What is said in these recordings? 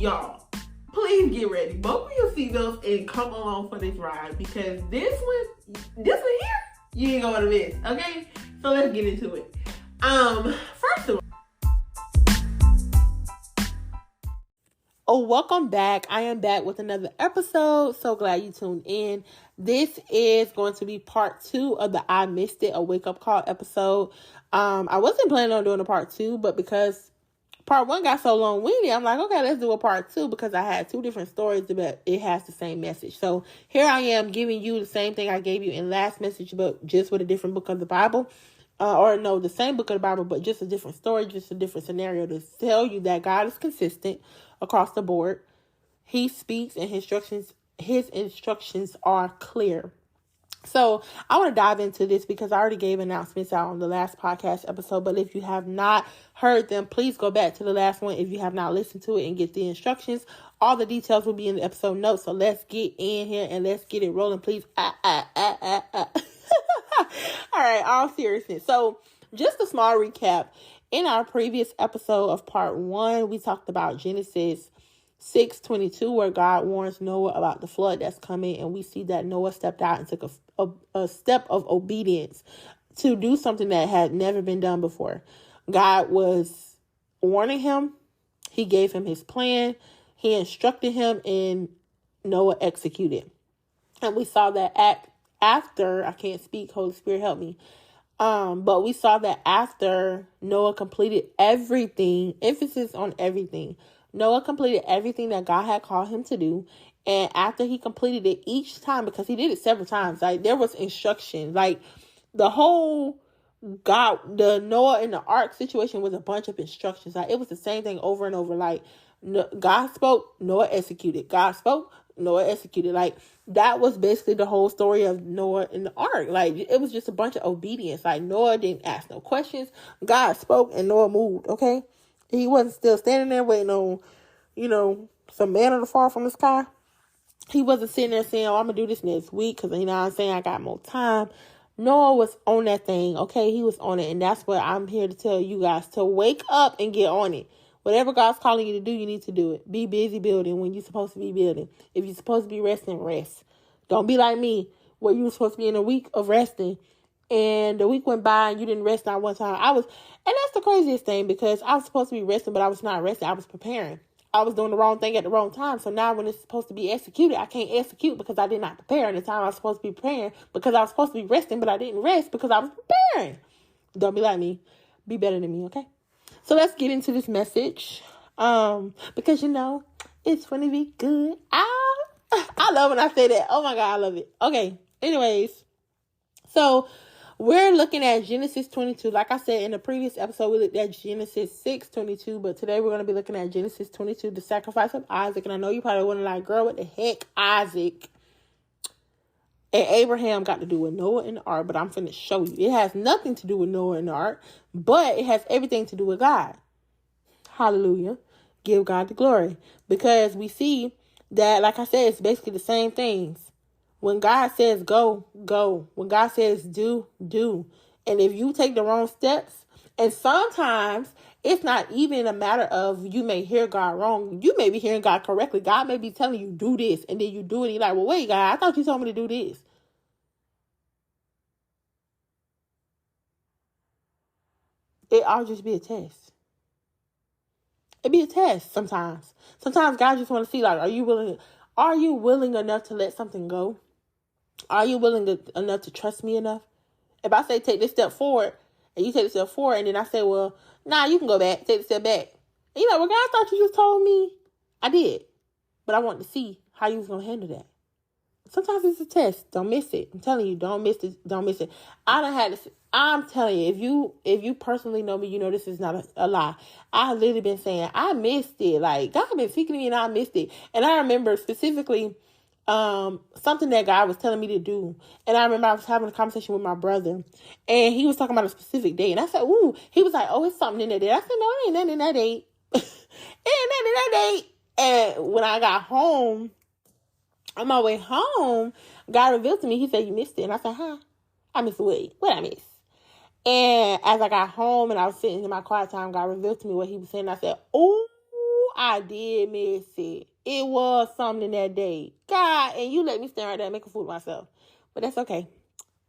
y'all, please get ready. Buckle your seatbelts and come along for this ride, because this one here, you ain't gonna miss. Okay, so let's get into it. First of all, welcome back. I am back with another episode. So glad you tuned in. This is going to be part 2 of the I Missed It, a wake-up call episode. I wasn't planning on doing a part 2, but because part 1 got so long-winded, I'm like, okay, let's do a part 2, because I had 2 different stories, but it has the same message. So here I am giving you the same thing I gave you in last message, but just with a different book of the Bible. The same book of the Bible, but just a different story, just a different scenario, to tell you that God is consistent across the board. He speaks, and his instructions are clear. So I want to dive into this because I already gave announcements out on the last podcast episode. But if you have not heard them, please go back to the last one if you have not listened to it and get the instructions. All the details will be in the episode notes. So let's get in here and let's get it rolling, please. All right, all seriousness. So just a small recap. In our previous episode of part 1, we talked about Genesis 6:22, where God warns Noah about the flood that's coming, and we see that Noah stepped out and took a step of obedience to do something that had never been done before. God was warning him. He gave him his plan. He instructed him, and Noah executed. And we saw that after, I can't speak, Holy Spirit help me. But we saw that after Noah completed everything, emphasis on everything, Noah completed everything that God had called him to do. And after he completed it each time, because he did it several times, like there was instruction, like the whole the Noah in the ark situation was a bunch of instructions. Like it was the same thing over and over. Like God spoke, Noah executed. God spoke, Noah executed. Like that was basically the whole story of Noah in the ark. Like it was just a bunch of obedience. Like Noah didn't ask no questions. God spoke and Noah moved. Okay. He wasn't still standing there waiting on, some manna to fall from the sky. He wasn't sitting there saying, I'm going to do this next week because, I'm saying, I got more time. Noah was on that thing, okay? He was on it, and that's what I'm here to tell you guys, to wake up and get on it. Whatever God's calling you to do, you need to do it. Be busy building when you're supposed to be building. If you're supposed to be resting, rest. Don't be like me, where you were supposed to be in a week of resting, and the week went by and you didn't rest not one time. And that's the craziest thing, because I was supposed to be resting, but I was not resting. I was preparing. I was doing the wrong thing at the wrong time. So now when it's supposed to be executed, I can't execute because I did not prepare in the time I was supposed to be preparing, because I was supposed to be resting, but I didn't rest because I was preparing. Don't be like me. Be better than me, okay? So let's get into this message. Because, it's going to be good. I love when I say that. Oh my God, I love it. Okay. Anyways. So we're looking at Genesis 22. Like I said in the previous episode, we looked at Genesis 6:22, but today we're going to be looking at Genesis 22, the sacrifice of Isaac. And I know you probably wondering, like, girl, what the heck, Isaac and Abraham got to do with Noah and the ark? But I'm finna show you. It has nothing to do with Noah and the ark, but it has everything to do with God. Hallelujah. Give God the glory. Because we see that, like I said, it's basically the same things. When God says go, go. When God says do, do. And if you take the wrong steps, and sometimes it's not even a matter of you may hear God wrong. You may be hearing God correctly. God may be telling you do this, and then you do it. And you're like, well, wait, God, I thought you told me to do this. It ought just be a test. It be a test sometimes. Sometimes God just want to see, like, are you willing enough to let something go? Are you willing enough to trust me enough? If I say take this step forward, and you take this step forward, and then I say, well, nah, you can go back, take the step back. And well, God, I thought you just told me. I did. But I wanted to see how you was going to handle that. Sometimes it's a test. Don't miss it. I'm telling you, don't miss it. Don't miss it. I'm telling you, if you personally know me, this is not a lie. I've literally been saying, I missed it. Like, God been speaking to me and I missed it. And I remember specifically something that God was telling me to do. And I remember I was having a conversation with my brother, and he was talking about a specific date. And I said, ooh, he was like, oh, it's something in that date. I said, no, it ain't nothing in that date. It ain't nothing in that date. And when I got home, on my way home, God revealed to me, he said, you missed it. And I said, huh? I missed what? What I missed? And as I got home and I was sitting in my quiet time, God revealed to me what he was saying. I said, oh, I did miss it. It was something that day. God, and you let me stand right there and make a fool of myself. But that's okay.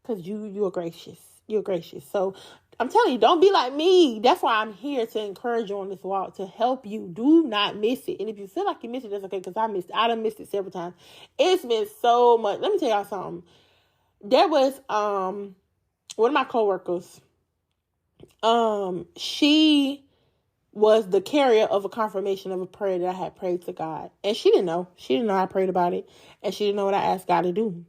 Because you're gracious. You're gracious. So I'm telling you, don't be like me. That's why I'm here to encourage you on this walk, to help you. Do not miss it. And if you feel like you missed it, that's okay, because I missed it. I done missed it several times. It's been so much. Let me tell y'all something. There was one of my coworkers. She was the carrier of a confirmation of a prayer that I had prayed to God. And she didn't know. She didn't know I prayed about it. And she didn't know what I asked God to do.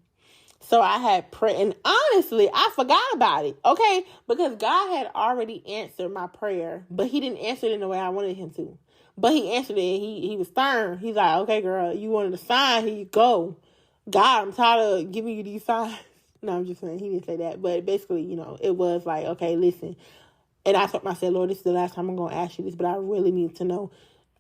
So I had prayed, and honestly, I forgot about it, okay? Because God had already answered my prayer, but he didn't answer it in the way I wanted him to. But he answered it, and he was stern. He's like, okay, girl, you wanted a sign, here you go. God, I'm tired of giving you these signs. No, I'm just saying, he didn't say that. But basically, it was like, okay, listen. And I told myself, Lord, this is the last time I'm going to ask you this, but I really need to know,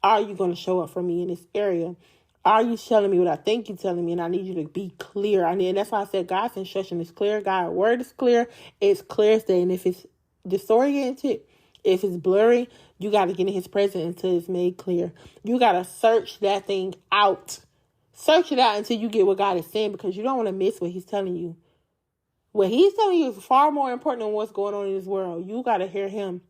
are you going to show up for me in this area? Are you telling me what I think you're telling me? And I need you to be clear. And that's why I said God's instruction is clear. God's word is clear. It's clear as day. And if it's disoriented, if it's blurry, you got to get in his presence until it's made clear. You got to search that thing out. Search it out until you get what God is saying, because you don't want to miss what he's telling you. What he's telling you is far more important than what's going on in this world. You got to hear him.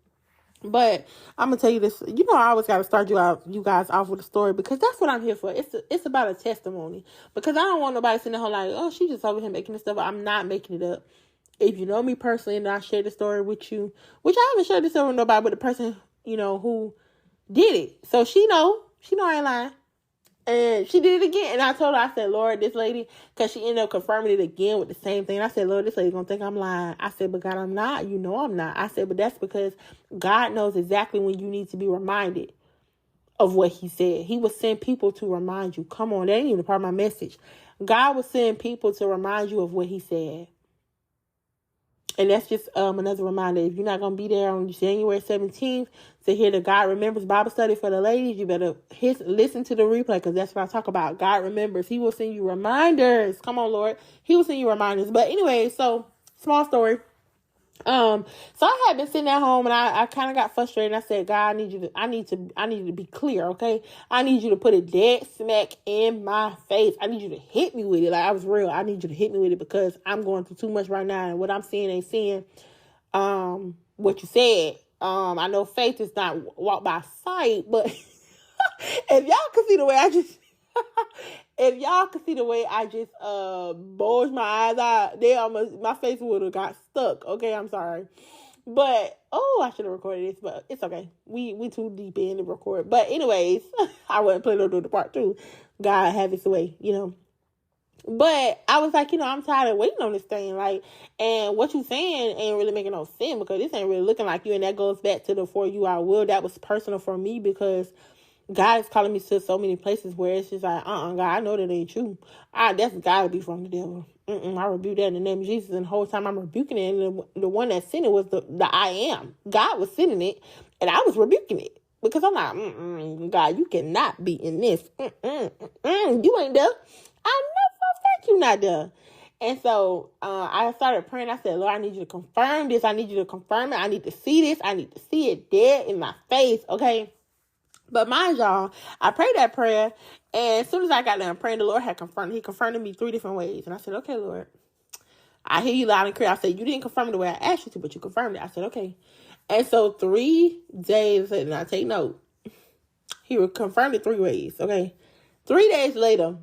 But I'm going to tell you this. I always got to start you guys off with a story, because that's what I'm here for. It's about a testimony, because I don't want nobody sitting there like, oh, she just over here making this stuff up. I'm not making it up. If you know me personally and I share the story with you, which I haven't shared this story with nobody but the person, who did it. So she know I ain't lying. And she did it again. And I told her, I said, Lord, this lady, because she ended up confirming it again with the same thing. I said, Lord, this lady going to think I'm lying. I said, but God, I'm not. You know I'm not. I said, but that's because God knows exactly when you need to be reminded of what he said. He will send people to remind you. Come on, that ain't even part of my message. God will send people to remind you of what he said. And that's just another reminder. If you're not going to be there on January 17th to hear the God Remembers Bible study for the ladies, you better listen to the replay, because that's what I talk about. God remembers. He will send you reminders. Come on, Lord. He will send you reminders. But anyway, so small story. So I had been sitting at home, and I kind of got frustrated. And I said, God, I need you to be clear, okay? I need you to put it dead smack in my face. I need you to hit me with it. Like, I was real. I need you to hit me with it, because I'm going through too much right now, and what I'm seeing ain't seeing what you said. I know faith is not walk by sight, but if y'all could see the way I just bulged my eyes out, my face would have got stuck. Okay, I'm sorry. But, I should have recorded this, but it's okay. We too deep in to record. But anyways, I wasn't planning on doing the part 2. God have his way, But I was like, I'm tired of waiting on this thing. Like, and what you saying ain't really making no sense, because this ain't really looking like you. And that goes back to the For You I Will. That was personal for me, because God is calling me to so many places where it's just like, God, I know that ain't you. That's got to be from the devil. I rebuke that in the name of Jesus. And the whole time I'm rebuking it, and the one that sent it was the I am. God was sending it, and I was rebuking it. Because I'm like, God, you cannot be in this. You ain't there. I know for a fact you're not there. And so I started praying. I said, Lord, I need you to confirm this. I need you to confirm it. I need to see this. I need to see it dead in my face, okay? But mind y'all, I prayed that prayer, and as soon as I got done praying, the Lord had confirmed. He confirmed me 3 different ways. And I said, okay, Lord, I hear you loud and clear. I said, you didn't confirm it the way I asked you to, but you confirmed it. I said, okay. And so 3 days later, and I take note, he confirmed it 3 ways, okay? 3 days later,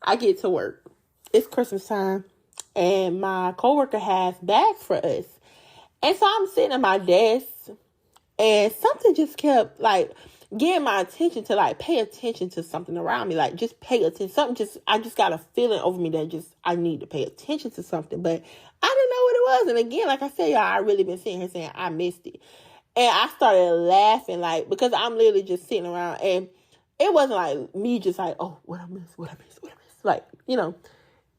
I get to work. It's Christmas time, and my coworker has bags for us. And so I'm sitting at my desk, and something just kept, getting my attention to, pay attention to something around me. Just pay attention. I just got a feeling over me that I need to pay attention to something. But I didn't know what it was. And again, like I said, y'all, I really been sitting here saying I missed it. And I started laughing, because I'm literally just sitting around. And it wasn't like me just oh, what I missed.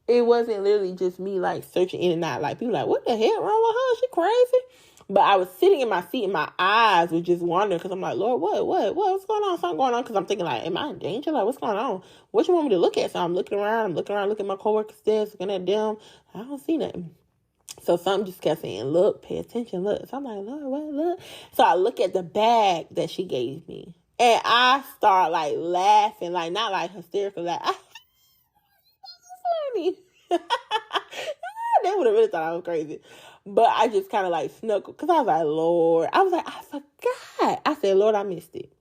It wasn't literally just me, searching in and out. People what the hell wrong with her? She crazy? But I was sitting in my seat, and my eyes were just wandering, because I'm like, Lord, what's going on? Something going on? Because I'm thinking, am I in danger? What's going on? What you want me to look at? So I'm looking around, looking at my coworkers' desk, looking at them. I don't see nothing. So something just kept saying, look, pay attention, look. So I'm like, Lord, what, look? So I look at the bag that she gave me. And I start like laughing, like not like hysterical, like funny. They would have really thought I was crazy. But I just kind of like snuggled because I was like, Lord. I was like, I forgot. I said, Lord, I missed it.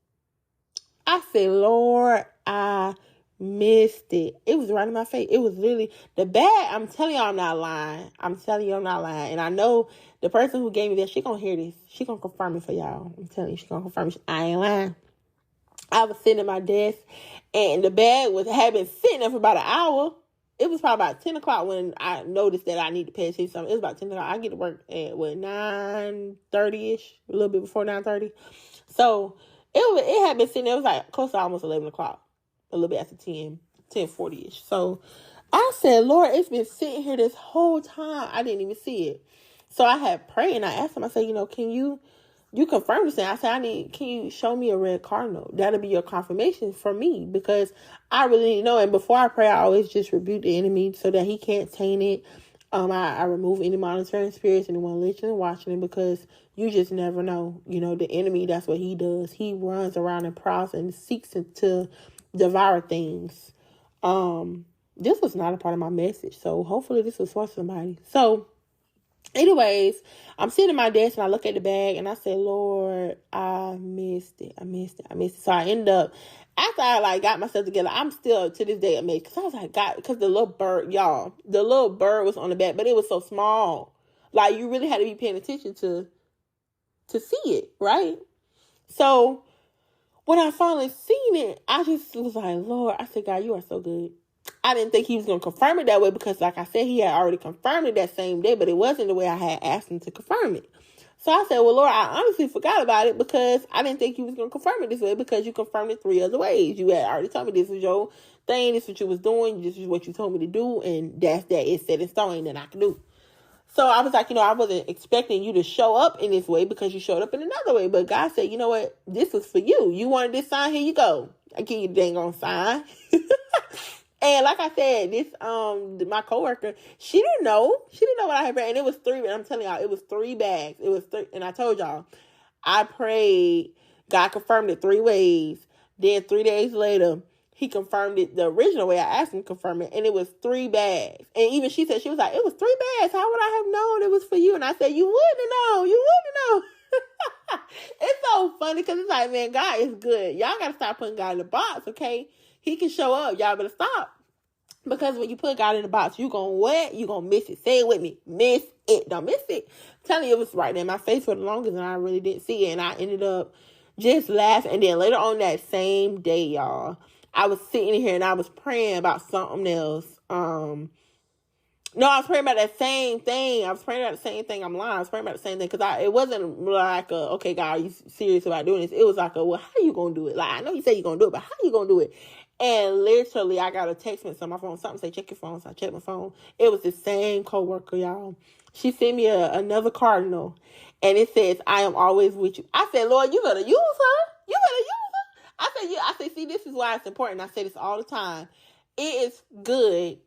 I said, Lord, I missed it. It was right in my face. It was literally the bag. I'm telling y'all I'm not lying. I'm telling you I'm not lying. And I know the person who gave me that, she gonna hear this. She gonna confirm it for y'all. I'm telling you, she gonna confirm it. I ain't lying. I was sitting at my desk and the bag had been sitting there for about an hour. It was probably about 10 o'clock when I noticed that I need to pay attention to something. It was about 10 o'clock. I get to work at, 9:30-ish, a little bit before 9:30. So it had been sitting there. It was like close to almost 11 o'clock, a little bit after 10:40-ish. So I said, Lord, it's been sitting here this whole time. I didn't even see it. So I had prayed and I asked him, I said, can you confirm this thing? I said, can you show me a red cardinal? That'll be your confirmation for me because I really need to know. And before I pray, I always just rebuke the enemy so that he can't taint it. I remove any monitoring spirits, anyone listening and watching it, because you just never know. The enemy, that's what he does. He runs around and prowls and seeks to devour things. This was not a part of my message, so hopefully this was for somebody. So anyways, I'm sitting at my desk and I look at the bag and I say, Lord, I missed it. So I end up, after I got myself together, I'm still to this day amazed because I was like, God, because the little bird was on the back, but it was so small. Like you really had to be paying attention to see it, right? So when I finally seen it, I just was like, Lord, I said, God, you are so good. I didn't think he was going to confirm it that way because, like I said, he had already confirmed it that same day, but it wasn't the way I had asked him to confirm it. So I said, well, Lord, I honestly forgot about it because I didn't think you was going to confirm it this way because you confirmed it 3 other ways. You had already told me this was your thing, this is what you was doing, this is what you told me to do, and that's that. It's set in stone, ain't nothing I can do. So I was like, I wasn't expecting you to show up in this way because you showed up in another way. But God said, you know what? This was for you. You wanted this sign? Here you go. I give you the dang on sign. And like I said, this my coworker, she didn't know what I had prayed, and it was 3. I'm telling y'all, it was 3 bags. It was 3, and I told y'all, I prayed. God confirmed it 3 ways. Then 3 days later, he confirmed it the original way. I asked him to confirm it, and it was 3 bags. And even she was like, it was 3 bags. How would I have known it was for you? And I said, you wouldn't know. It's so funny because it's like, man, God is good. Y'all got to stop putting God in the box, okay? He can show up. Y'all better stop. Because when you put God in the box, you going to what? You going to miss it. Say it with me. Miss it. Don't miss it. I'm telling you, it was right there in my face for the longest, and I really didn't see it. And I ended up just laughing. And then later on that same day, y'all, I was sitting here and I was praying about something else. No, I was praying about that same thing. I'm lying. I was praying about the same thing because it wasn't like okay, God, are you serious about doing this? It was like well, how are you going to do it? Like, I know you say you're going to do it, but how are you going to do it? And literally, I got a text message on my phone. Something say, check your phone. So I checked my phone. It was the same coworker, y'all. She sent me another cardinal. And it says, I am always with you. I said, Lord, you better use her. I said, see, this is why it's important. I say this all the time. It is good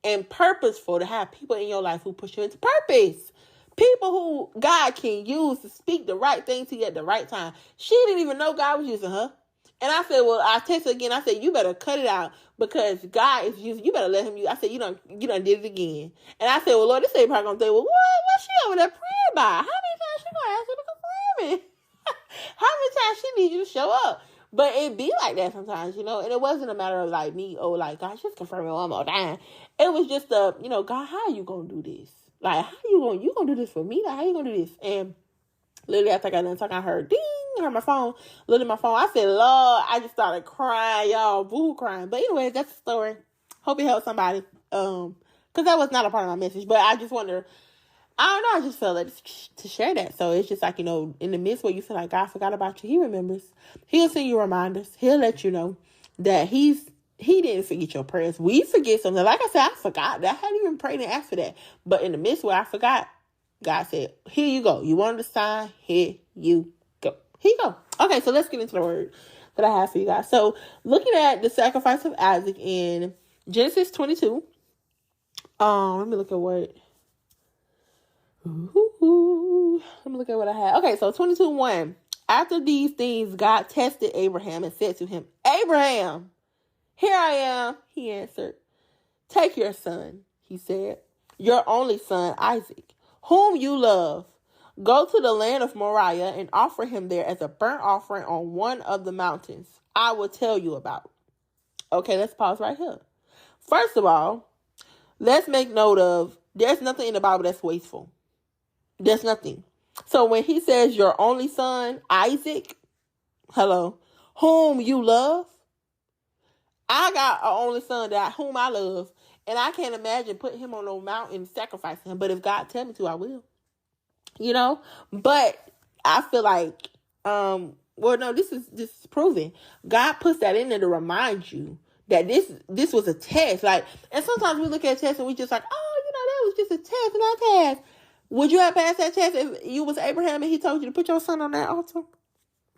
and purposeful to have people in your life who push you into purpose. People who God can use to speak the right thing to you at the right time. She didn't even know God was using her. And I said, well, I texted her again. I said, you better cut it out because God is using, you better let him use. I said, you done did it again. And I said, well, Lord, this ain't probably going to say, well, what's she over there praying about? How many times she going to ask you to confirm it? How many times she need you to show up? But it be like that sometimes, and it wasn't a matter of like me, God, just confirm it one more time. It was just God, how are you going to do this? Like, how you going to do this for me? Like, how you going to do this? And literally after I got done talking, I heard ding, I heard my phone, looked at my phone. I said, Lord, I just started crying, y'all, boo crying. But anyways, that's the story. Hope it helped somebody. Because that was not a part of my message. But I just wonder, I don't know, I just felt like to share that. So it's just like, in the midst where you feel like God forgot about you, he remembers. He'll send you reminders. He'll let you know that he didn't forget your prayers. We forget something. Like I said, I forgot that. I hadn't even prayed and asked for that. But in the midst where I forgot, God said, here you go. You wanted to sign? Here you go. Here you go. Okay, so let's get into the word that I have for you guys. So looking at the sacrifice of Isaac in Genesis 22. Let me look at what. Let me look at what I had. Okay, so 22:1. After these things, God tested Abraham and said to him, Abraham, here I am, he answered. Take your son, he said, your only son, Isaac, whom you love. Go to the land of Moriah and offer him there as a burnt offering on one of the mountains I will tell you about. Okay, let's pause right here. First of all, let's make note of there's nothing in the Bible that's wasteful. There's nothing. So when he says your only son, Isaac, hello, whom you love, I got an only son whom I love, and I can't imagine putting him on no mountain and sacrificing him. But if God tell me to, I will. You know? But I feel like, this is proven. God puts that in there to remind you that this was a test. Like, and sometimes we look at a test and we just like, oh, that was just a test and I passed. Would you have passed that test if you was Abraham and he told you to put your son on that altar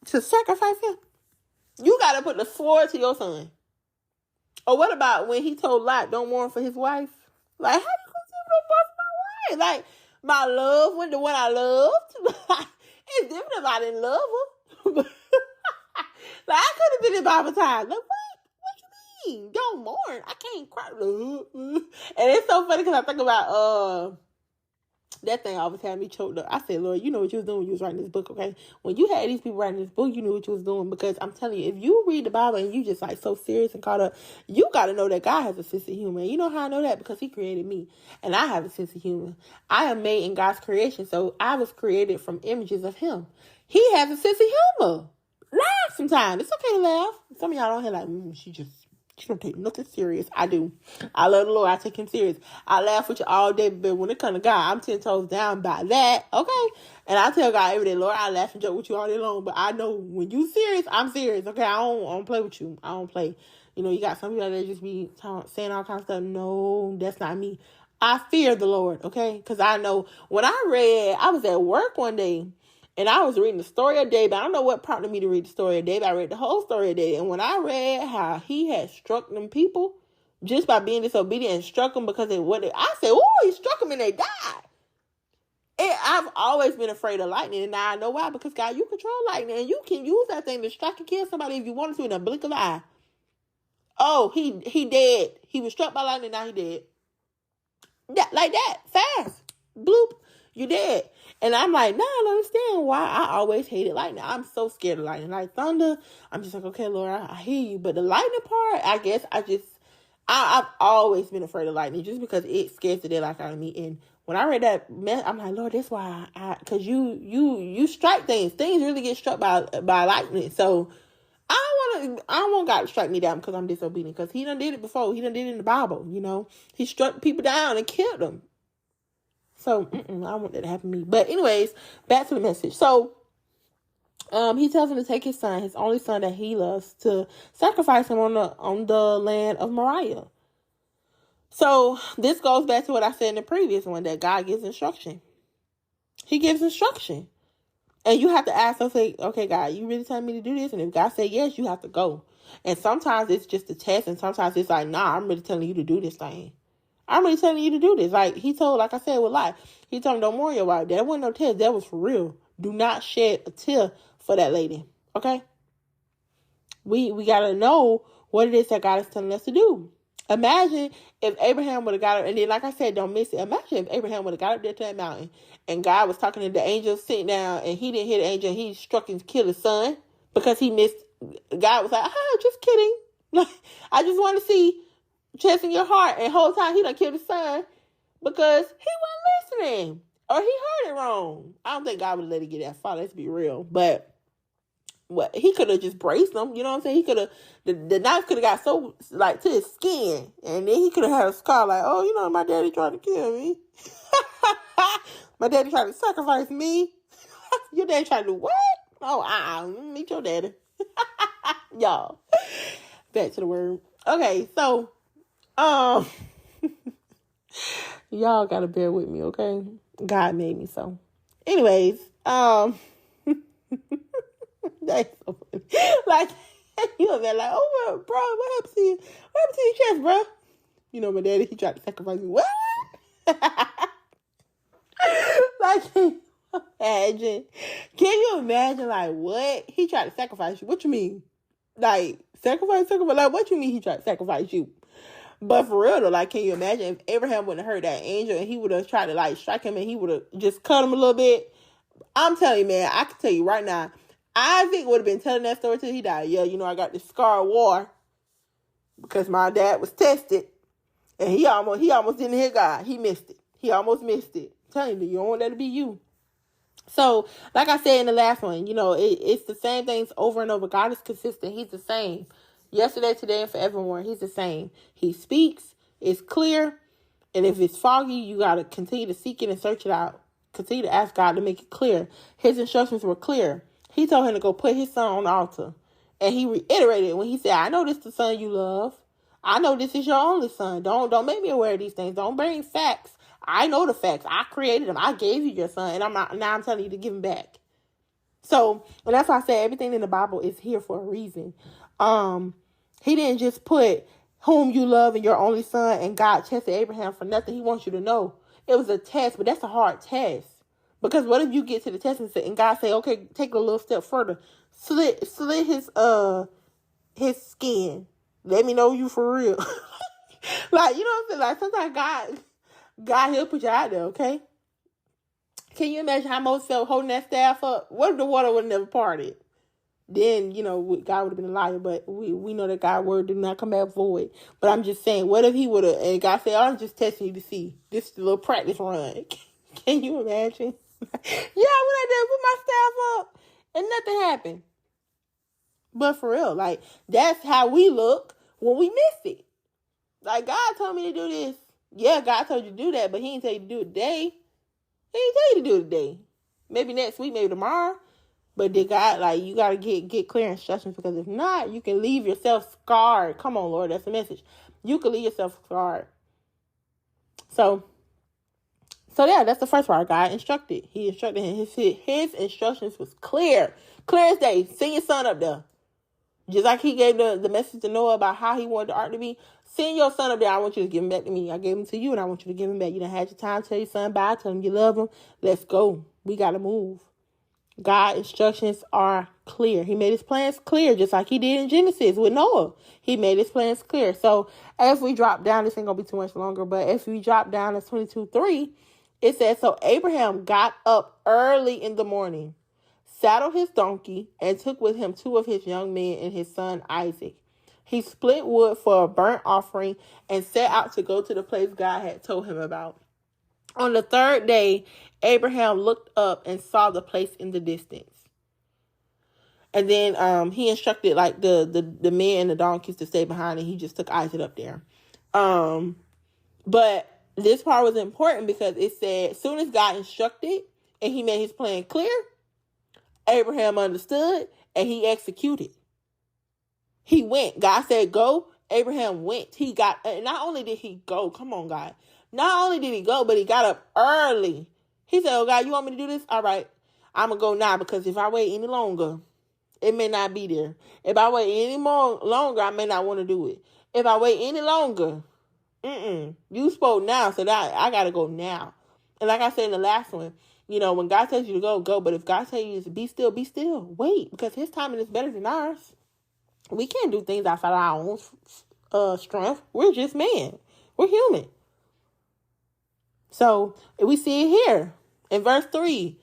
to sacrifice him? You got to put the sword to your son. Or what about when he told Lot, don't mourn for his wife? Like, how you consider no bust my wife? Like, my love when the one I loved. It's different if I didn't love her. Like, I could have been in Bible time. Like, what you mean? Don't mourn. I can't cry. And it's so funny because I think about that thing always had me choked up. I said, Lord, you know what you was doing when you was writing this book, okay? When you had these people writing this book, you knew what you was doing. Because I'm telling you, if you read the Bible and you just like so serious and caught up, you got to know that God has a sense of humor. And you know how I know that? Because he created me. And I have a sense of humor. I am made in God's creation. So I was created from images of him. He has a sense of humor. Laugh sometimes. It's okay to laugh. Some of y'all don't hear like, she don't take nothing serious. I do. I love the Lord. I take him serious. I laugh with you all day, but when it comes to God, I'm 10 toes down by that. Okay? And I tell God every day, Lord, I laugh and joke with you all day long, but I know when you serious, I'm serious. Okay? I don't play with you. I don't play. You got some people that just be saying all kinds of stuff. No, that's not me. I fear the Lord. Okay? Because I know when I was at work one day, and I was reading the story of David. I don't know what prompted me to read the story of David. I read the whole story of David. And when I read how he had struck them people just by being disobedient and struck them because of what I said, oh, he struck them and they died. I've always been afraid of lightning. And now I know why. Because, God, you control lightning. And you can use that thing to strike and kill somebody if you wanted to in a blink of an eye. Oh, he dead. He was struck by lightning. Now he dead. Like that. Fast. Bloop. You dead. And I'm like, no, I don't understand why I always hated lightning. I'm so scared of lightning. Like thunder, I'm just like, okay, Lord, I hear you. But the lightning part, I guess I've always been afraid of lightning just because it scares the death out of me. And when I read that, I'm like, Lord, that's why because you strike things. Things really get struck by lightning. So I don't want God to strike me down because I'm disobedient. Because he done did it before. He done did it in the Bible, He struck people down and killed them. So, I don't want that to happen to me. But anyways, back to the message. So, he tells him to take his son, his only son that he loves, to sacrifice him on the land of Moriah. So, this goes back to what I said in the previous one, that God gives instruction. He gives instruction. And you have to ask him, say, okay, God, you really telling me to do this? And if God said yes, you have to go. And sometimes it's just a test, and sometimes it's like, nah, I'm really telling you to do this thing. I'm really telling you to do this. Like like I said with life, he told him, don't mourn your wife. That wasn't no test. That was for real. Do not shed a tear for that lady. Okay? We got to know what it is that God is telling us to do. Imagine if Abraham would have got up, and then like I said, don't miss it. Imagine if Abraham would have got up there to that mountain, and God was talking to the angel sitting down, and he didn't hear the angel, and he struck and killed his son because he missed. God was like, just kidding. I just want to see trust in your heart. And the whole time he done killed his son because he wasn't listening or he heard it wrong. I don't think God would let it get that far. Let's be real. But he could have just braced him. You know what I'm saying? He could have, the knife could have got so like to his skin, and then he could have had a scar like, oh, my daddy tried to kill me. My daddy tried to sacrifice me. Your daddy tried to do what? Oh, meet your daddy. Y'all, back to the word. Okay, so y'all gotta bear with me, okay? God made me so. Anyways, that's so funny. Like, you'll be like, oh, well, bro, what happened to you? What happened to your chest, bro? My daddy, he tried to sacrifice me. What? Like, Imagine. Can you imagine, like, what? He tried to sacrifice you. What you mean? Like, sacrifice? Like, what you mean he tried to sacrifice you? But for real, though, like, can you imagine if Abraham wouldn't have heard that angel and he would have tried to, like, strike him and he would have just cut him a little bit? I'm telling you, man, I can tell you right now, Isaac would have been telling that story till he died. Yeah, I got this scar of war because my dad was tested and he almost didn't hit God. He missed it. He almost missed it. I'm telling you, you don't want that to be you. So, like I said in the last one, it's the same things over and over. God is consistent. He's the same. Yesterday, today, and forevermore. He's the same. He speaks. It's clear. And if it's foggy, you got to continue to seek it and search it out. Continue to ask God to make it clear. His instructions were clear. He told him to go put his son on the altar. And he reiterated when he said, I know this is the son you love. I know this is your only son. Don't make me aware of these things. Don't bring facts. I know the facts. I created them. I gave you your son. And now I'm telling you to give him back. So, and that's why I say everything in the Bible is here for a reason. He didn't just put whom you love and your only son, and God tested Abraham for nothing. He wants you to know it was a test, but that's a hard test. Because what if you get to the test and God say, okay, take a little step further. Slit his skin. Let me know you for real. Like, you know what I'm saying? Like, sometimes God, he'll put you out there, okay? Can you imagine how Moses felt holding that staff up? What if the water would have never parted? Then, God would have been a liar, but we know that God's word did not come back void. But I'm just saying, what if he would have, and God said, I'm just testing you to see. This is a little practice run. Can you imagine? Yeah, I went out there and put my staff up, and nothing happened. But for real, like, that's how we look when we miss it. Like, God told me to do this. Yeah, God told you to do that, but he didn't tell you to do it today. He didn't tell you to do it today. Maybe next week, maybe tomorrow. But did God, like, you got to get clear instructions, because if not, you can leave yourself scarred. Come on, Lord, that's the message. You can leave yourself scarred. So yeah, that's the first part. God instructed. He instructed him. His instructions was clear. Clear as day. Send your son up there. Just like he gave the message to Noah about how he wanted the ark to be. Send your son up there. I want you to give him back to me. I gave him to you, and I want you to give him back. You done had your time. Tell your son bye. Tell him you love him. Let's go. We got to move. God's instructions are clear. He made his plans clear, just like he did in Genesis with Noah. He made his plans clear. So as we drop down, this ain't going to be too much longer, but if we drop down to 22:3, it says, so Abraham got up early in the morning, saddled his donkey, and took with him 2 of his young men and his son Isaac. He split wood for a burnt offering and set out to go to the place God had told him about. On the 3rd day, Abraham looked up and saw the place in the distance. And then he instructed like the men and the donkeys to stay behind, and he just took Isaac up there. But this part was important because it said, as soon as God instructed and he made his plan clear, Abraham understood and he executed. He went. God said, go. Abraham went. Not only did he go, come on, God. Not only did he go, but he got up early. He said, oh, God, you want me to do this? All right, I'm going to go now, because if I wait any longer, it may not be there. If I wait any more longer, I may not want to do it. If I wait any longer, you spoke now, so that I got to go now. And like I said in the last one, when God tells you to go, go. But if God tells you to be still, be still. Wait, because his timing is better than ours. We can't do things outside our own strength. We're just man. We're human. So we see it here in verse 3.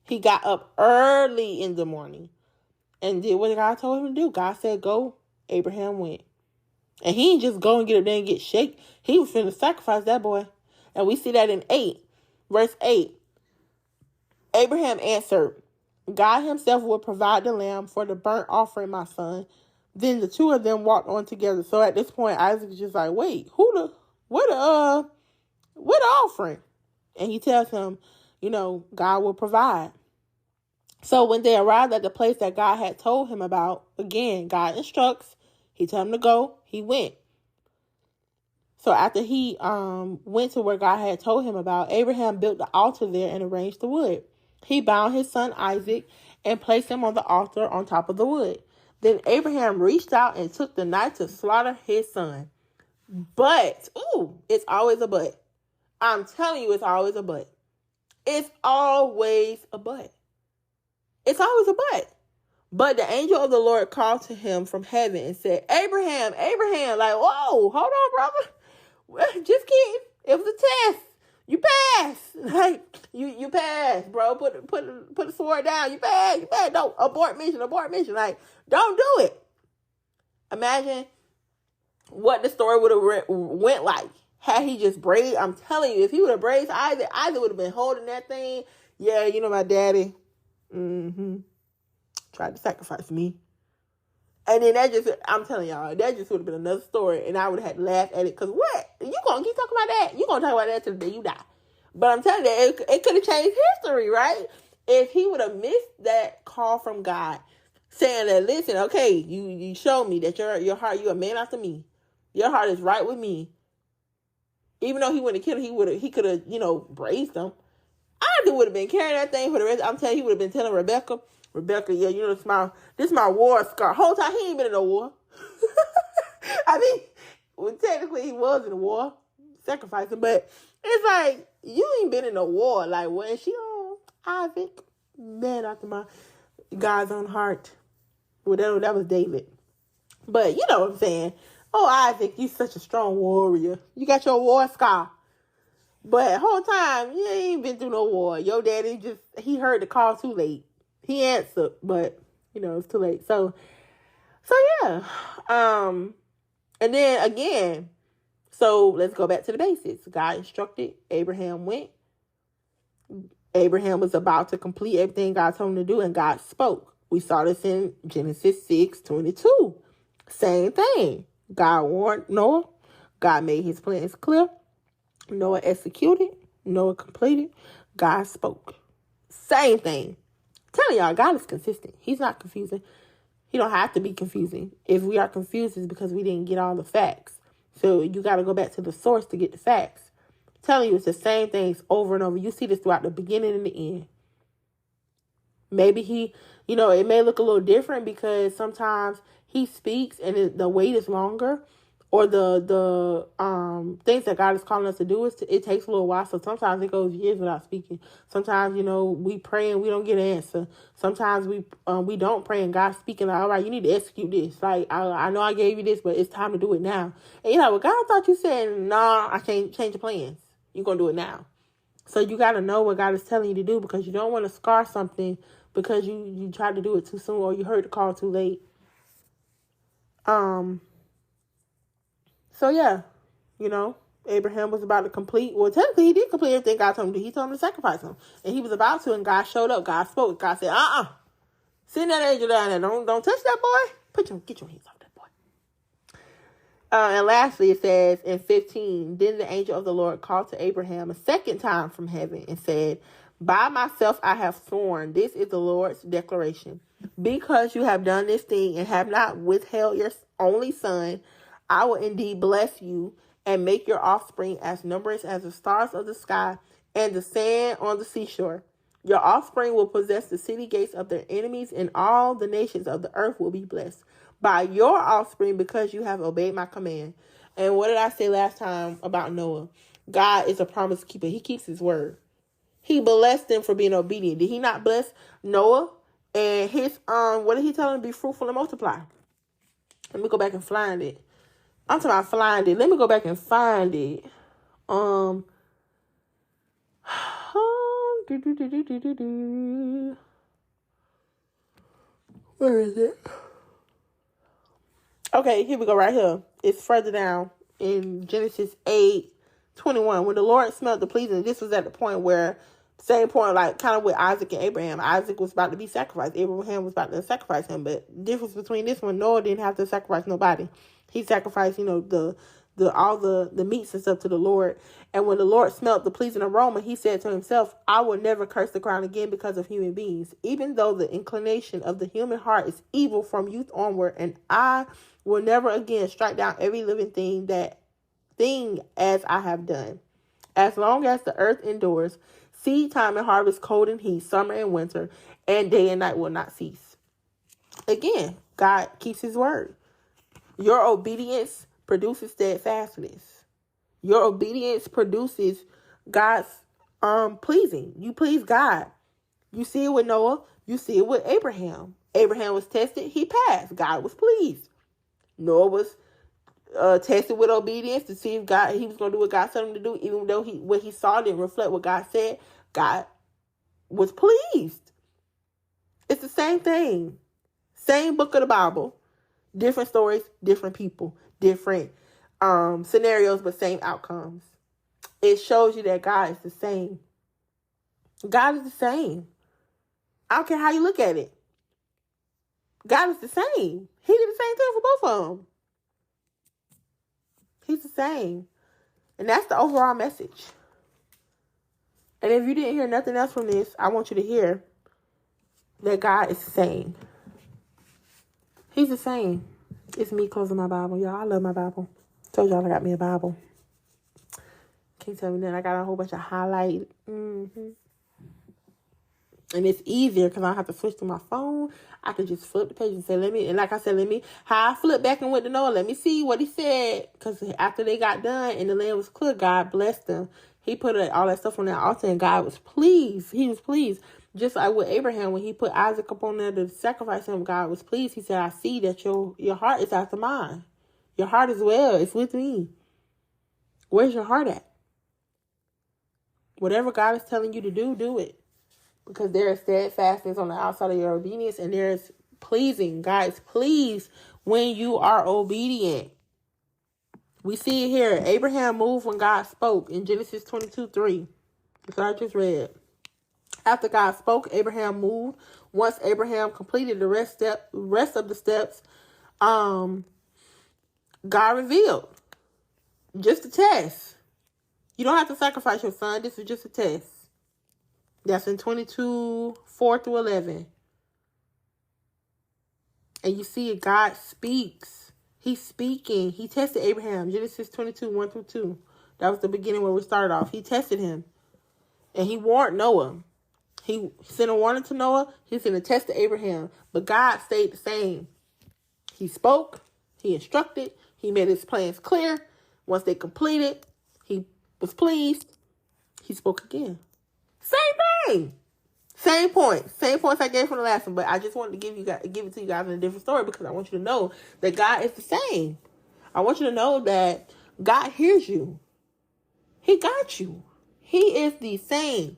He got up early in the morning and did what God told him to do. God said, go. Abraham went. And he didn't just go and get up there and get shake. He was finna sacrifice that boy. And we see that in verse 8. Abraham answered, God himself will provide the lamb for the burnt offering, my son. Then the 2 of them walked on together. So at this point, Isaac is just like, wait, where the offering? And he tells him, God will provide. So when they arrived at the place that God had told him about, again, God instructs. He told him to go. He went. So after he went to where God had told him about, Abraham built the altar there and arranged the wood. He bound his son Isaac and placed him on the altar on top of the wood. Then Abraham reached out and took the knife to slaughter his son. But, it's always a but. I'm telling you, it's always a but. It's always a but. It's always a but. But the angel of the Lord called to him from heaven and said, Abraham, Abraham. Like, whoa, hold on, brother. Well, just kidding. It was a test. You passed. Like, you passed, bro. Put the sword down. You passed. Don't abort mission. Like, don't do it. Imagine what the story would have went like had he just braised. I'm telling you, if he would have braised Isaac would have been holding that thing. Yeah, you know my daddy. Tried to sacrifice me. And then I'm telling y'all, that just would have been another story. And I would have had to laugh at it. Because what? You going to keep talking about that? You going to talk about that till the day you die. But I'm telling you, it could have changed history, right? If he would have missed that call from God, saying that, listen, okay, you showed me that your heart, you're a man after me. Your heart is right with me. Even though he wouldn't have killed him, he could have, braced him. I would have been carrying that thing for the rest. I'm telling you, he would have been telling Rebecca, yeah, this is my war scar. Whole time he ain't been in no war. I mean, well, technically he was in a war, sacrificing, but it's like, you ain't been in a war. Like, when she on Isaac, man after my God's own heart. Well, that was David. But you know what I'm saying. Oh, Isaac, you such a strong warrior. You got your war scar. But whole time, you ain't been through no war. Your daddy he heard the call too late. He answered, but, it's too late. So yeah. And then again, so let's go back to the basics. God instructed, Abraham went. Abraham was about to complete everything God told him to do, and God spoke. We saw this in Genesis 6:22. Same thing. God warned Noah. God made his plans clear. Noah executed. Noah completed. God spoke. Same thing. I'm telling y'all, God is consistent. He's not confusing. He don't have to be confusing. If we are confused, it's because we didn't get all the facts. So you got to go back to the source to get the facts. I'm telling you, it's the same things over and over. You see this throughout the beginning and the end. Maybe it may look a little different because sometimes he speaks and the wait is longer, or the things that God is calling us to do it takes a little while. So sometimes it goes years without speaking. Sometimes we pray and we don't get an answer. Sometimes we don't pray and God's speaking like, all right, you need to execute this. Like, I know I gave you this, but it's time to do it now. And well, God, I thought you said, nah, I can't change the plans. You're gonna do it now. So you got to know what God is telling you to do, because you don't want to scar something because you tried to do it too soon or you heard the call too late. So yeah, Abraham was about to complete. Well, technically he did complete everything God told him to do. He told him to sacrifice him, and he was about to, and God showed up. God spoke. God said, send that angel down there. Don't touch that boy. Get your hands off that boy. And lastly, it says in 15, then the angel of the Lord called to Abraham a second time from heaven and said, by myself I have sworn, this is the Lord's declaration. Because you have done this thing and have not withheld your only son, I will indeed bless you and make your offspring as numerous as the stars of the sky and the sand on the seashore. Your offspring will possess the city gates of their enemies, and all the nations of the earth will be blessed by your offspring because you have obeyed my command. And what did I say last time about Noah? God is a promise keeper. He keeps his word. He blessed them for being obedient. Did he not bless Noah and his, what did he tell him? Be fruitful and multiply. Let me go back and find it. I'm talking about find it. Let me go back and find it. Where is it? Okay, here we go right here. It's further down in Genesis 8:21. When the Lord smelled the pleasing, this was at the point where, same point, like kind of with Isaac and Abraham. Isaac was about to be sacrificed. Abraham was about to sacrifice him. But the difference between this one, Noah didn't have to sacrifice nobody. He sacrificed, all the meats and stuff to the Lord. And when the Lord smelled the pleasing aroma, he said to himself, I will never curse the ground again because of human beings, even though the inclination of the human heart is evil from youth onward, and I will never again strike down every living thing as I have done. As long as the earth endures, seed time and harvest, cold and heat, summer and winter, and day and night will not cease. Again, God keeps his word. Your obedience produces steadfastness. Your obedience produces God's pleasing. You please God. You see it with Noah. You see it with Abraham. Abraham was tested. He passed. God was pleased. Noah was tested with obedience to see if he was going to do what God told him to do, even though what he saw didn't reflect what God said. God was pleased. It's the same thing. Same book of the Bible. Different stories, different people, different scenarios, but same outcomes. It shows you that God is the same. God is the same. I don't care how you look at it. God is the same. He did the same thing for both of them. He's the same. And that's the overall message. And if you didn't hear nothing else from this, I want you to hear that God is the same. He's the same. It's me closing my Bible, y'all. I love my Bible. Told y'all I got me a Bible. Can't tell me nothing. I got a whole bunch of highlight. And it's easier because I don't have to switch to my phone. I can just flip the page and say, how I flip back and went to Noah, let me see what he said. Because after they got done and the land was clear, God blessed them. He put all that stuff on that altar and God was pleased. He was pleased. Just like with Abraham, when he put Isaac up on there to sacrifice him, God was pleased. He said, I see that your heart is after mine. Your heart as well. It's with me. Where's your heart at? Whatever God is telling you to do, do it. Because there is steadfastness on the outside of your obedience, and there is pleasing. God is pleased when you are obedient. We see it here. Abraham moved when God spoke in Genesis 22:3. That's what I just read. After God spoke, Abraham moved. Once Abraham completed the rest of the steps, God revealed. Just a test. You don't have to sacrifice your son. This is just a test. That's in 22:4-11. And you see it, God speaks. He's speaking. He tested Abraham. Genesis 22:1-2. That was the beginning where we started off. He tested him. And he warned Noah. He sent a warning to Noah. He sent a test to Abraham. But God stayed the same. He spoke. He instructed. He made his plans clear. Once they completed, he was pleased. He spoke again. Same thing. Same point. Same points I gave from the last one. But I just wanted to give it to you guys in a different story because I want you to know that God is the same. I want you to know that God hears you. He got you. He is the same.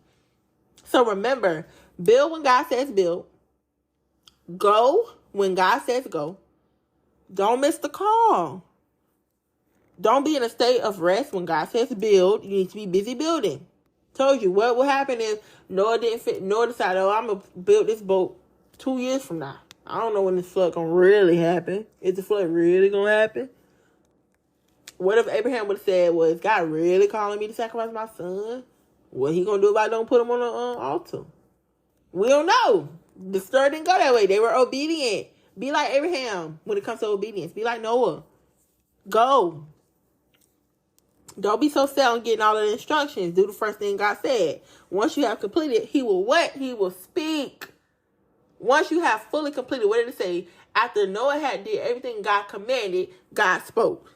So remember, build when God says build. Go when God says go. Don't miss the call. Don't be in a state of rest when God says build. You need to be busy building. Told you what will happen if Noah didn't fit. Noah decided, I'm going to build this boat 2 years from now. I don't know when this flood going to really happen. Is the flood really going to happen? What if Abraham would have said, well, is God really calling me to sacrifice my son? What he going to do if I don't put him on the altar? We don't know. The story didn't go that way. They were obedient. Be like Abraham when it comes to obedience. Be like Noah. Go. Don't be so set on getting all of the instructions. Do the first thing God said. Once you have completed, he will what? He will speak. Once you have fully completed, what did it say? After Noah had did everything God commanded, God spoke.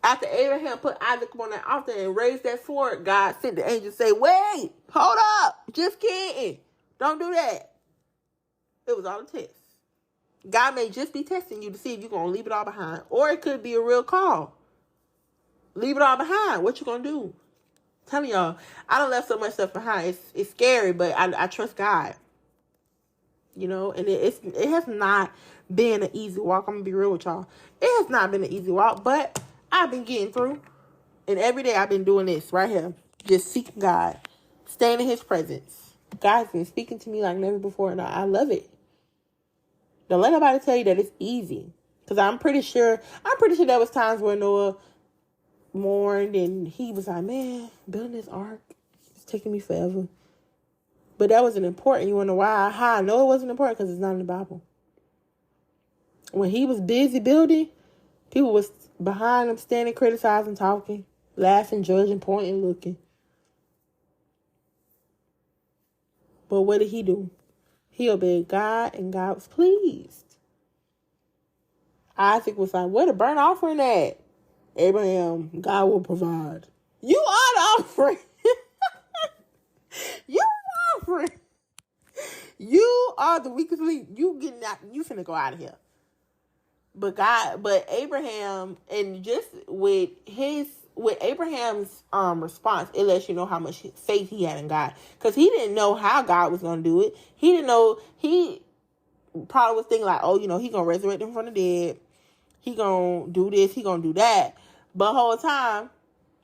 After Abraham put Isaac on that altar and raised that sword, God sent the angel say, wait, hold up. Just kidding. Don't do that. It was all a test. God may just be testing you to see if you're going to leave it all behind. Or it could be a real call. Leave it all behind. What you going to do? I'm telling y'all, I don't left so much stuff behind. It's scary, but I trust God. You know, and it has not been an easy walk. I'm going to be real with y'all. It has not been an easy walk, but I've been getting through. And every day I've been doing this right here. Just seeking God. Staying in his presence. God's been speaking to me like never before, and I love it. Don't let nobody tell you that it's easy. Because I'm pretty sure there was times where Noah mourned and he was like, man, building this ark, it's taking me forever. But that wasn't important. You want to know why? How I know it wasn't important? Because it's not in the Bible. When he was busy building, people was behind him, standing, criticizing, talking, laughing, judging, pointing, looking. But what did he do? He obeyed God, and God was pleased. Isaac was like, where the burnt offering at? Abraham, God will provide. You are the offering. friend. You are the weakest link. You getting out. You finna go out of here. But Abraham, and just with Abraham's response, it lets you know how much faith he had in God, because he didn't know how God was gonna do it. He didn't know. He probably was thinking like, oh, he gonna resurrect him from the dead. He gonna do this. He gonna do that. But the whole time,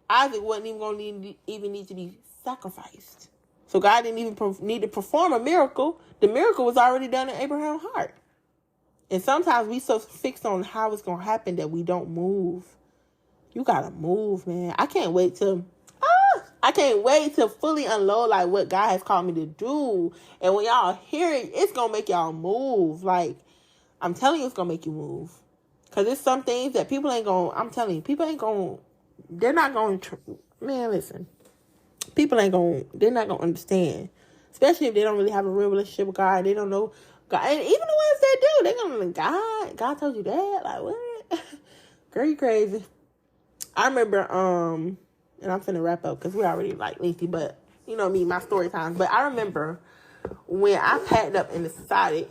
Isaac wasn't even gonna need to be sacrificed. So God didn't even need to perform a miracle. The miracle was already done in Abraham's heart. And sometimes we so fixed on how it's going to happen that we don't move. You got to move, man. I can't wait to fully unload like what God has called me to do. And when y'all hear it, it's going to make y'all move. Like, I'm telling you, it's going to make you move. Because there's some things that people ain't going to, I'm telling you, they're not going to, man, listen. They're not going to understand. Especially if they don't really have a real relationship with God. They don't know God. And even the ones that do, they're going to be like, God told you that? Like, what? Girl, you crazy. I remember, and I'm finna wrap up because we're already like lengthy, but you know me, my story times. But I remember when I packed up and decided,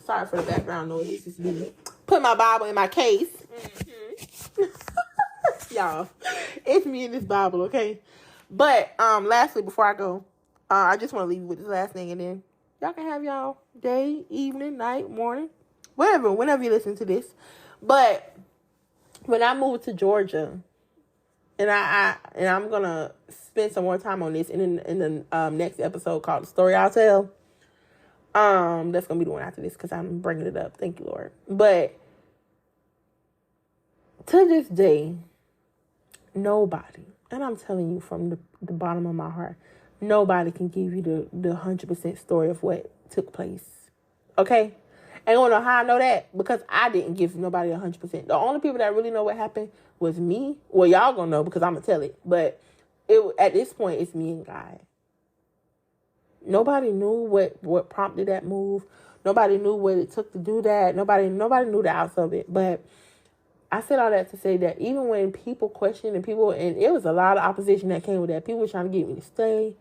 sorry for the background noise, this is me, put my Bible in my case. Y'all, it's me in this Bible, okay? But lastly, before I go, I just want to leave you with this last thing, and then y'all can have y'all day, evening, night, morning, whenever you listen to this. But when I moved to Georgia, and I'm gonna spend some more time on this in the next episode called "The Story I'll Tell." That's gonna be the one after this because I'm bringing it up. Thank you, Lord. But to this day, nobody, and I'm telling you from the bottom of my heart, nobody can give you the 100% story of what took place. Okay? And you want to know how I know that? Because I didn't give nobody 100%. The only people that really know what happened was me. Well, y'all gonna know because I'm gonna tell it. But at this point, it's me and God. Nobody knew what prompted that move. Nobody knew what it took to do that. Nobody knew the outs of it. But I said all that to say that even when people questioned and it was a lot of opposition that came with that. People were trying to get me to stay.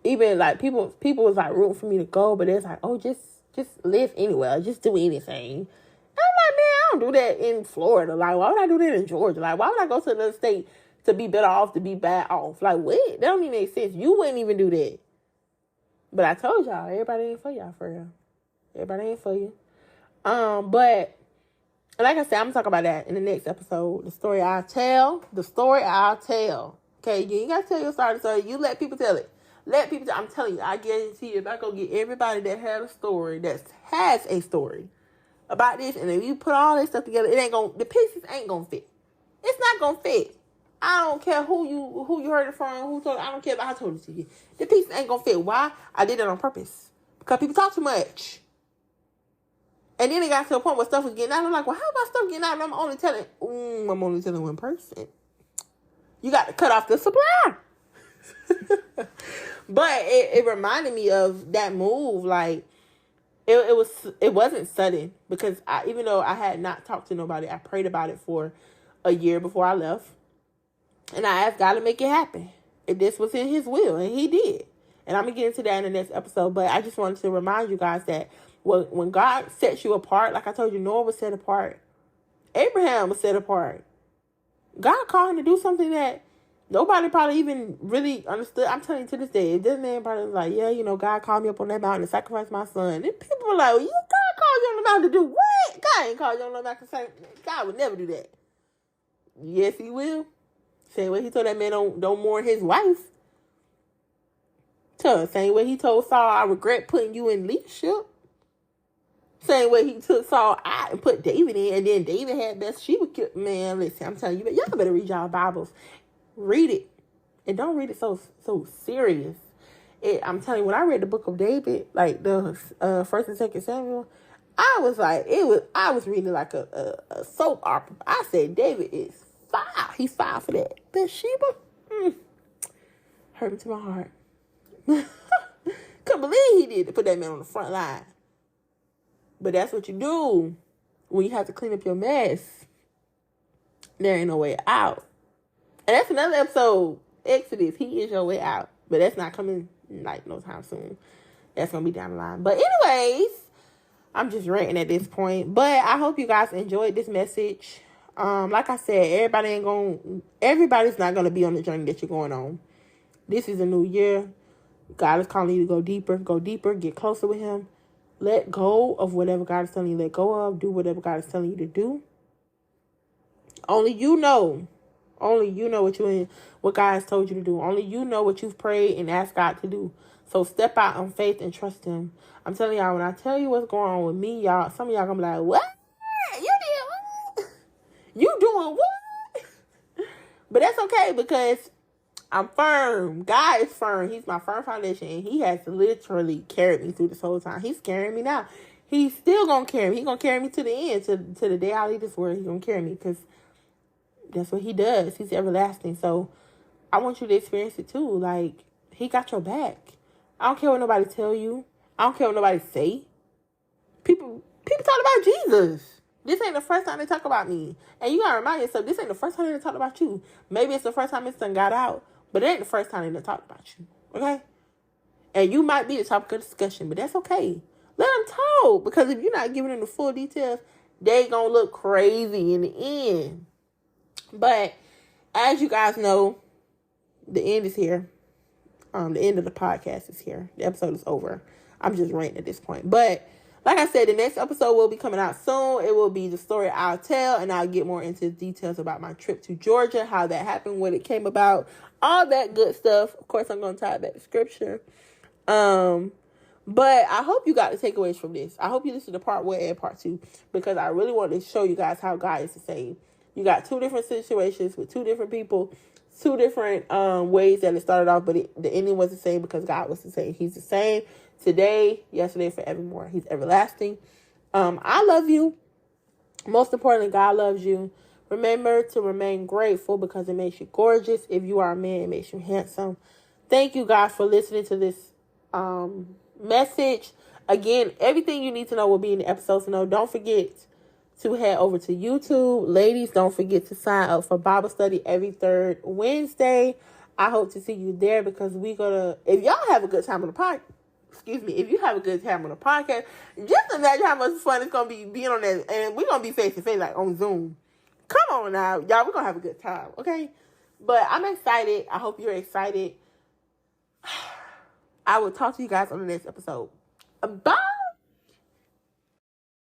Even like people was like rooting for me to go, but it's like, oh, just live anywhere, just do anything. And I'm like, man, I don't do that in Florida. Like, why would I do that in Georgia? Like, why would I go to another state to be better off, to be bad off? Like, what? That don't even make sense. You wouldn't even do that. But I told y'all, everybody ain't for y'all, for real. Everybody ain't for you. But like I said, I'm gonna talk about that in the next episode. The story I'll tell. Okay, you ain't gotta tell your story, so you let people tell it. I'm telling you, I guarantee you, if I go get everybody that has a story about this, and if you put all this stuff together, the pieces ain't gonna fit. It's not gonna fit. I don't care who you heard it from, who told it. I don't care if I told it to you. The pieces ain't gonna fit. Why? I did it on purpose. Because people talk too much. And then it got to a point where stuff was getting out. I'm like, well, how about stuff getting out? And I'm only telling one person. You got to cut off the supply. But it reminded me of that move. Like, it wasn't sudden. Because even though I had not talked to nobody, I prayed about it for a year before I left. And I asked God to make it happen. And this was in his will. And he did. And I'm going to get into that in the next episode. But I just wanted to remind you guys that when God sets you apart, like I told you, Noah was set apart. Abraham was set apart. God called him to do something that nobody probably even really understood. I'm telling you, to this day, this man probably was like, yeah, God called me up on that mountain to sacrifice my son. And people were like, well, God called you on the mountain to do what? God ain't called you on the mountain to sacrifice. God would never do that. Yes, he will. Same way he told that man don't mourn his wife. Same way he told Saul, I regret putting you in leadership. Same way he took Saul out and put David in, and then David had Bathsheba killed. Man, listen, I'm telling you, y'all better read y'all Bibles. Read it. And don't read it so serious. I'm telling you, when I read the book of David, like the 1st and 2nd Samuel, I was reading like a soap opera. I said, David is fire. He's fire for that. Bathsheba, hurt me to my heart. Couldn't believe he did to put that man on the front line. But that's what you do when you have to clean up your mess. There ain't no way out. And that's another episode. Exodus, he is your way out. But that's not coming like no time soon. That's going to be down the line. But anyways, I'm just ranting at this point. But I hope you guys enjoyed this message. Like I said, everybody's not going to be on the journey that you're going on. This is a new year. God is calling you to go deeper, get closer with him. Let go of whatever God is telling you to let go of. Do whatever God is telling you to do. Only you know what God has told you to do. Only you know what you've prayed and asked God to do. So step out on faith and trust him. I'm telling y'all, when I tell you what's going on with me, y'all, some of y'all gonna be like, what? You did what? You doing what? But that's okay, because I'm firm. God is firm. He's my firm foundation. And he has literally carried me through this whole time. He's carrying me now. He's still going to carry me. He's going to carry me to the end. To the day I leave this world, he's going to carry me. Because that's what he does. He's everlasting. So I want you to experience it too. Like, he got your back. I don't care what nobody tell you. I don't care what nobody say. People talk about Jesus. This ain't the first time they talk about me. And you got to remind yourself, this ain't the first time they talk about you. Maybe it's the first time it's done got out. But it ain't the first time they talked about you. Okay? And you might be the topic of discussion, but that's okay. Let them talk. Because if you're not giving them the full details, they going to look crazy in the end. But as you guys know, the end is here. The end of the podcast is here. The episode is over. I'm just ranting at this point. But like I said, the next episode will be coming out soon. It will be the story I'll tell, and I'll get more into details about my trip to Georgia, how that happened, when it came about, all that good stuff. Of course, I'm going to tie it back to scripture. But I hope you got the takeaways from this. I hope you listen to part 1 and part 2, because I really want to show you guys how God is the same. You got 2 different situations with 2 different people, 2 different ways that it started off, but the ending was the same because God was the same. He's the same today, yesterday, forevermore. He's everlasting. I love you. Most importantly, God loves you. Remember to remain grateful, because it makes you gorgeous. If you are a man, it makes you handsome. Thank you, God, for listening to this message. Again, everything you need to know will be in the episode. So don't forget to head over to YouTube. Ladies, don't forget to sign up for Bible study every 3rd Wednesday. I hope to see you there, because if y'all have a good time on the podcast, if you have a good time on the podcast, just imagine how much fun it's going to be being on that. And we're going to be face to face, like on Zoom. Come on now, y'all. We're going to have a good time, okay? But I'm excited. I hope you're excited. I will talk to you guys on the next episode. Bye.